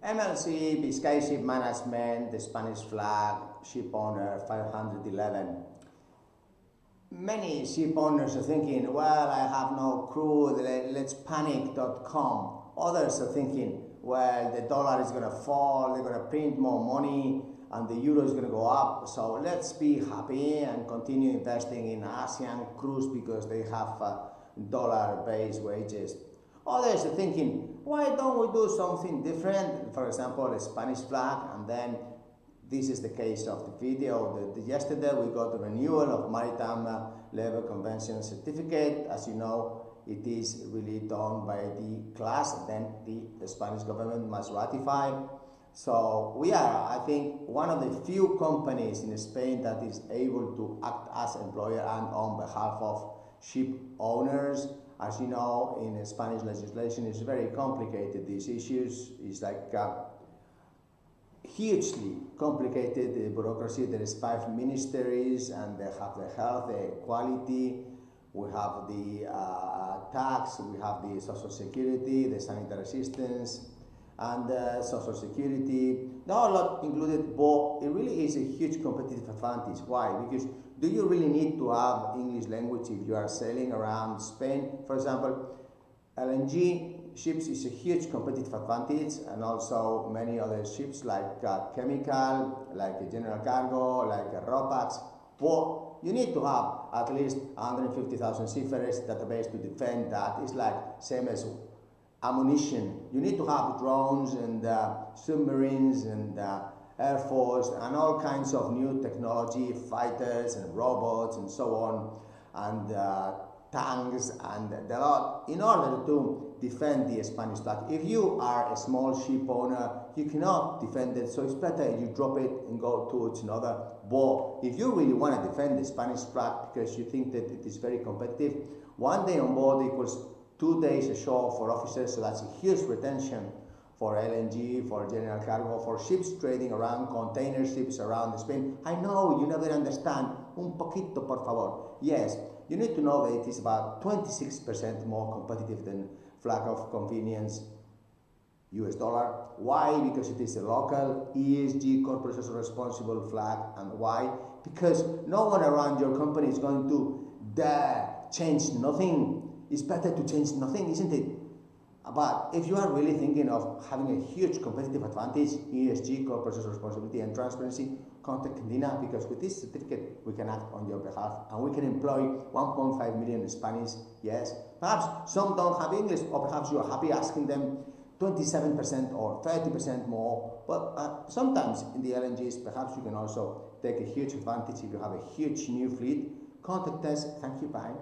MLC, Biscay Ship Management, the Spanish flag, ship owner 511. Many ship owners are thinking, well, I have no crew, let's panic.com. Others are thinking, well, the dollar is going to fall, they're going to print more money, and the euro is going to go up, so let's be happy and continue investing in Asian crews because they have dollar-based wages. Others are thinking, why don't we do something different? For example, a Spanish flag, and then this is the case of the video. Yesterday we got the renewal of Maritime Labor Convention certificate. As you know, it is really done by the class, and then the Spanish government must ratify. So we are, I think, one of the few companies in Spain that is able to act as employer and on behalf of ship owners. As you know, in Spanish legislation, it's very complicated. These issues is like hugely complicated bureaucracy. There is 5 ministries, and they have the health, the equality, we have the tax, we have the social security, the sanitary assistance, and social security. There are a lot included, but it really is a huge competitive advantage. Why? Because do you really need to have English language if you are sailing around Spain? For example, LNG ships is a huge competitive advantage, and also many other ships like chemical, like general cargo, like RoPax. But you need to have at least 150,000 seafarers database to defend that. It's like same as ammunition. You need to have drones and submarines and Air Force and all kinds of new technology, fighters and robots and so on, and tanks and a lot, in order to defend the Spanish flag. If you are a small ship owner, you cannot defend it, so it's better you drop it and go towards another. But if you really want to defend the Spanish flag because you think that it is very competitive, 1 day on board equals 2 days ashore for officers, so that's a huge retention for LNG, for general cargo, for ships trading around, container ships around Spain. I know you never understand. Un poquito, por favor. Yes, you need to know that it is about 26% more competitive than flag of convenience US dollar. Why? Because it is a local ESG corporate social responsible flag. And why? Because no one around your company is going to dare change nothing. It's better to change nothing, isn't it? But if you are really thinking of having a huge competitive advantage, ESG, corporate social responsibility and transparency, contact Candina, because with this certificate we can act on your behalf and we can employ 1.5 million Spanish. Yes, perhaps some don't have English, or perhaps you are happy asking them 27% or 30% more, but sometimes in the LNGs perhaps you can also take a huge advantage if you have a huge new fleet. Contact us. Thank you. Bye.